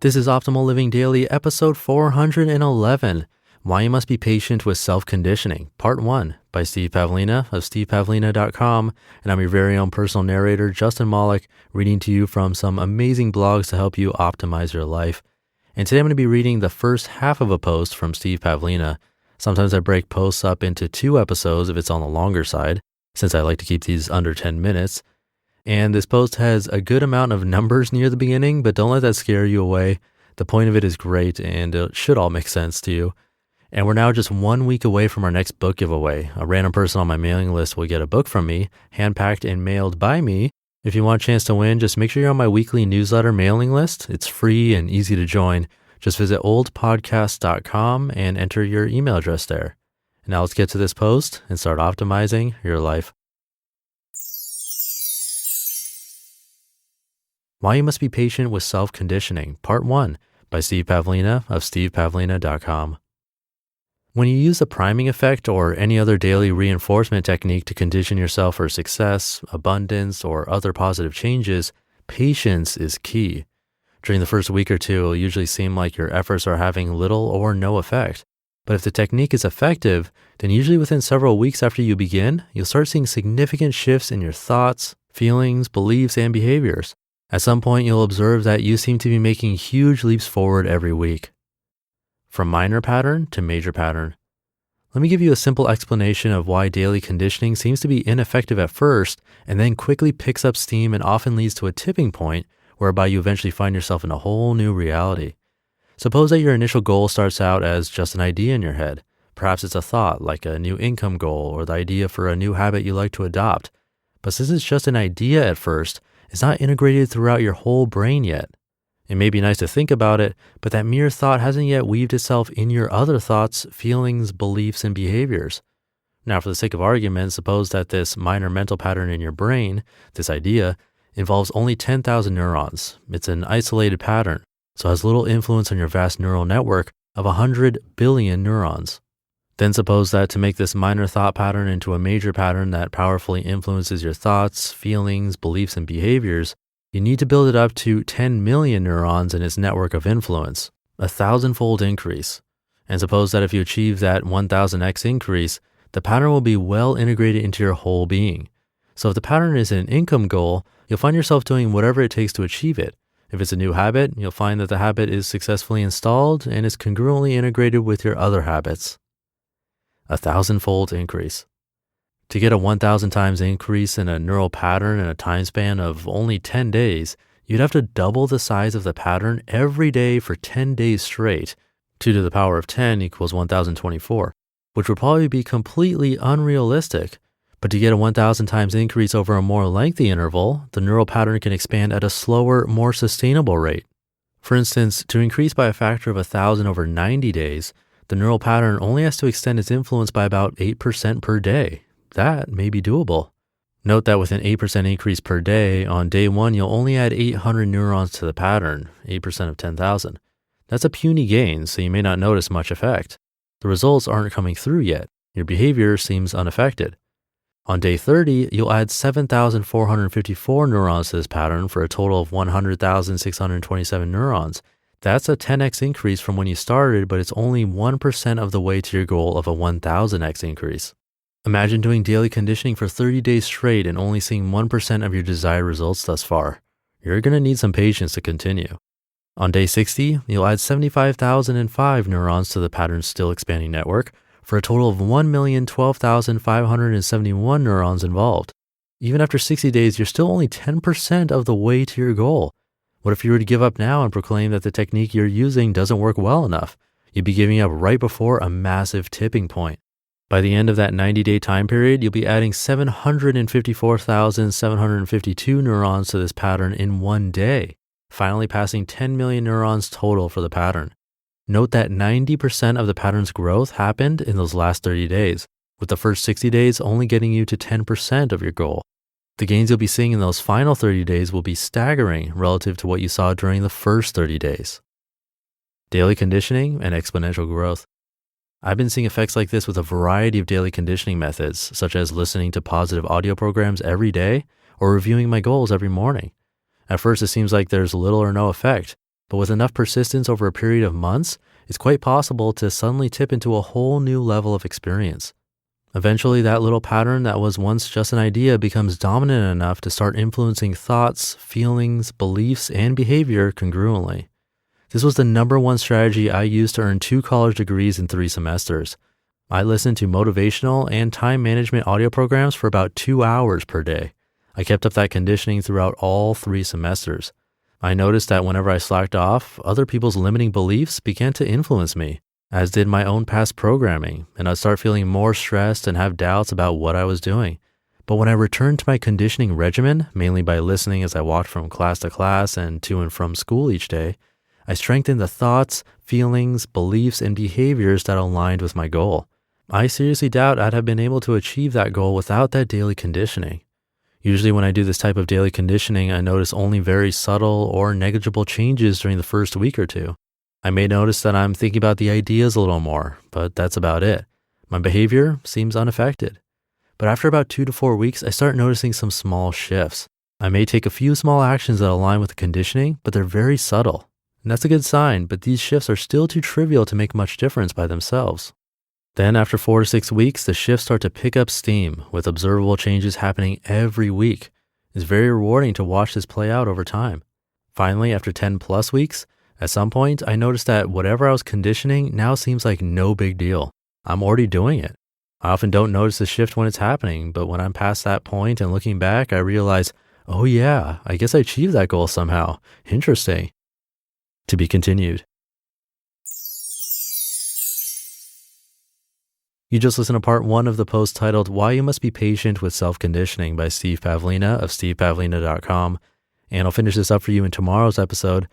This is Optimal Living Daily, episode 411, Why You Must Be Patient with Self-Conditioning, Part 1, by Steve Pavlina of stevepavlina.com, and I'm your very own personal narrator, Justin Malik, reading to you from some amazing blogs to help you optimize your life. And today I'm going to be reading the first half of a post from Steve Pavlina. Sometimes I break posts up into 2 episodes if it's on the longer side, since I like to keep these under 10 minutes. And this post has a good amount of numbers near the beginning, but don't let that scare you away. The point of it is great and it should all make sense to you. And we're now just 1 week away from our next book giveaway. A random person on my mailing list will get a book from me, hand-packed and mailed by me. If you want a chance to win, just make sure you're on my weekly newsletter mailing list. It's free and easy to join. Just visit oldpodcast.com and enter your email address there. Now let's get to this post and start optimizing your life. Why You Must Be Patient with Self-Conditioning, Part 1, by Steve Pavlina of stevepavlina.com. When you use the priming effect or any other daily reinforcement technique to condition yourself for success, abundance, or other positive changes, patience is key. During the first week or two, it'll usually seem like your efforts are having little or no effect. But if the technique is effective, then usually within several weeks after you begin, you'll start seeing significant shifts in your thoughts, feelings, beliefs, and behaviors. At some point, you'll observe that you seem to be making huge leaps forward every week. From minor pattern to major pattern. Let me give you a simple explanation of why daily conditioning seems to be ineffective at first and then quickly picks up steam and often leads to a tipping point whereby you eventually find yourself in a whole new reality. Suppose that your initial goal starts out as just an idea in your head. Perhaps it's a thought like a new income goal or the idea for a new habit you like to adopt. But since it's just an idea at first, it's not integrated throughout your whole brain yet. It may be nice to think about it, but that mere thought hasn't yet weaved itself in your other thoughts, feelings, beliefs, and behaviors. Now, for the sake of argument, suppose that this minor mental pattern in your brain, this idea, involves only 10,000 neurons. It's an isolated pattern, so has little influence on your vast neural network of 100 billion neurons. Then suppose that to make this minor thought pattern into a major pattern that powerfully influences your thoughts, feelings, beliefs, and behaviors, you need to build it up to 10 million neurons in its network of influence, a 1,000-fold increase. And suppose that if you achieve that 1,000x increase, the pattern will be well integrated into your whole being. So if the pattern is an income goal, you'll find yourself doing whatever it takes to achieve it. If it's a new habit, you'll find that the habit is successfully installed and is congruently integrated with your other habits. A 1,000-fold increase. To get a 1,000 times increase in a neural pattern in a time span of only 10 days, you'd have to double the size of the pattern every day for 10 days straight. 2 to the power of 10 equals 1,024, which would probably be completely unrealistic. But to get a 1,000 times increase over a more lengthy interval, the neural pattern can expand at a slower, more sustainable rate. For instance, to increase by a factor of 1,000 over 90 days, the neural pattern only has to extend its influence by about 8% per day. That may be doable. Note that with an 8% increase per day, on day 1, you'll only add 800 neurons to the pattern, 8% of 10,000. That's a puny gain, so you may not notice much effect. The results aren't coming through yet. Your behavior seems unaffected. On day 30, you'll add 7,454 neurons to this pattern for a total of 100,627 neurons. That's a 10x increase from when you started, but it's only 1% of the way to your goal of a 1,000x increase. Imagine doing daily conditioning for 30 days straight and only seeing 1% of your desired results thus far. You're going to need some patience to continue. On day 60, you'll add 75,005 neurons to the pattern's still expanding network for a total of 1,012,571 neurons involved. Even after 60 days, you're still only 10% of the way to your goal. What if you were to give up now and proclaim that the technique you're using doesn't work well enough? You'd be giving up right before a massive tipping point. By the end of that 90-day time period, you'll be adding 754,752 neurons to this pattern in 1 day, finally passing 10 million neurons total for the pattern. Note that 90% of the pattern's growth happened in those last 30 days, with the first 60 days only getting you to 10% of your goal. The gains you'll be seeing in those final 30 days will be staggering relative to what you saw during the first 30 days. Daily conditioning and exponential growth. I've been seeing effects like this with a variety of daily conditioning methods, such as listening to positive audio programs every day or reviewing my goals every morning. At first, it seems like there's little or no effect, but with enough persistence over a period of months, it's quite possible to suddenly tip into a whole new level of experience. Eventually, that little pattern that was once just an idea becomes dominant enough to start influencing thoughts, feelings, beliefs, and behavior congruently. This was the number one strategy I used to earn 2 college degrees in 3 semesters. I listened to motivational and time management audio programs for about 2 hours per day. I kept up that conditioning throughout all 3 semesters. I noticed that whenever I slacked off, other people's limiting beliefs began to influence me, as did my own past programming, and I'd start feeling more stressed and have doubts about what I was doing. But when I returned to my conditioning regimen, mainly by listening as I walked from class to class and to and from school each day, I strengthened the thoughts, feelings, beliefs, and behaviors that aligned with my goal. I seriously doubt I'd have been able to achieve that goal without that daily conditioning. Usually when I do this type of daily conditioning, I notice only very subtle or negligible changes during the first week or two. I may notice that I'm thinking about the ideas a little more, but that's about it. My behavior seems unaffected. But after about 2 to 4 weeks, I start noticing some small shifts. I may take a few small actions that align with the conditioning, but they're very subtle. And that's a good sign, but these shifts are still too trivial to make much difference by themselves. Then after 4 to 6 weeks, the shifts start to pick up steam, with observable changes happening every week. It's very rewarding to watch this play out over time. Finally, after 10 plus weeks, at some point, I noticed that whatever I was conditioning now seems like no big deal. I'm already doing it. I often don't notice the shift when it's happening, but when I'm past that point and looking back, I realize, oh yeah, I guess I achieved that goal somehow. Interesting. To be continued. You just listened to part 1 of the post titled Why You Must Be Patient with Self-Conditioning by Steve Pavlina of stevepavlina.com. And I'll finish this up for you in tomorrow's episode.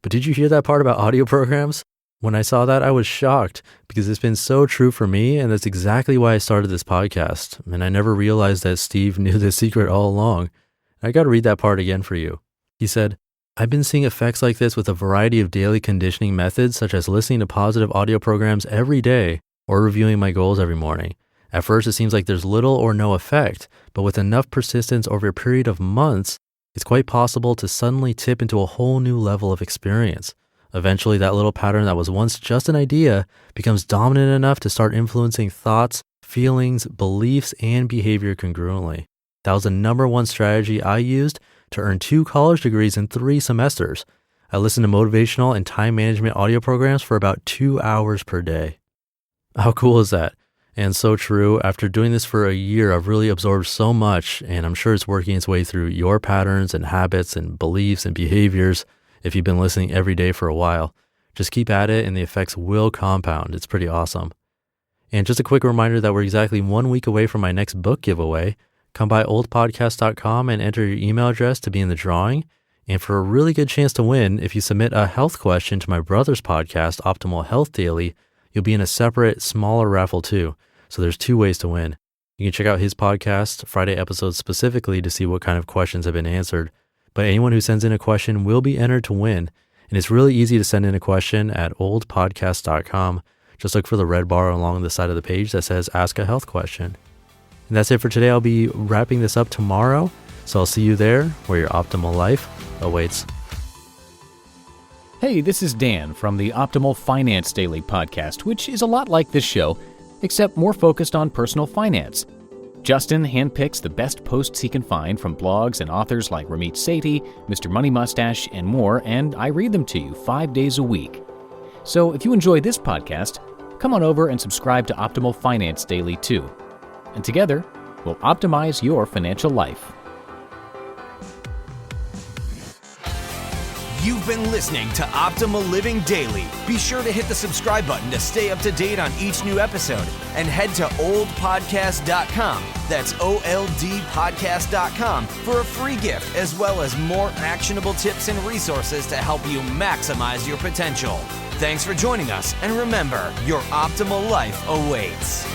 But did you hear that part about audio programs? When I saw that, I was shocked because it's been so true for me, and that's exactly why I started this podcast. And I never realized that Steve knew this secret all along. I got to read that part again for you. He said, I've been seeing effects like this with a variety of daily conditioning methods, such as listening to positive audio programs every day or reviewing my goals every morning. At first, it seems like there's little or no effect, but with enough persistence over a period of months, it's quite possible to suddenly tip into a whole new level of experience. Eventually, that little pattern that was once just an idea becomes dominant enough to start influencing thoughts, feelings, beliefs, and behavior congruently. That was the number one strategy I used to earn 2 college degrees in 3 semesters. I listened to motivational and time management audio programs for about 2 hours per day. How cool is that? And so true. After doing this for a year, I've really absorbed so much, and I'm sure it's working its way through your patterns and habits and beliefs and behaviors if you've been listening every day for a while. Just keep at it and the effects will compound. It's pretty awesome. And just a quick reminder that we're exactly 1 week away from my next book giveaway. Come by oldpodcast.com and enter your email address to be in the drawing. And for a really good chance to win, if you submit a health question to my brother's podcast, Optimal Health Daily, you'll be in a separate, smaller raffle too. So there's 2 ways to win. You can check out his podcast, Friday episodes specifically, to see what kind of questions have been answered. But anyone who sends in a question will be entered to win. And it's really easy to send in a question at oldpodcast.com. Just look for the red bar along the side of the page that says Ask a Health Question. And that's it for today. I'll be wrapping this up tomorrow. So I'll see you there where your optimal life awaits. Hey, this is Dan from the Optimal Finance Daily podcast, which is a lot like this show, except more focused on personal finance. Justin handpicks the best posts he can find from blogs and authors like Ramit Sethi, Mr. Money Mustache, and more, and I read them to you 5 days a week. So if you enjoy this podcast, come on over and subscribe to Optimal Finance Daily too. And together, we'll optimize your financial life. You've been listening to Optimal Living Daily. Be sure to hit the subscribe button to stay up to date on each new episode and head to oldpodcast.com. That's OLDpodcast.com for a free gift as well as more actionable tips and resources to help you maximize your potential. Thanks for joining us, and remember, your optimal life awaits.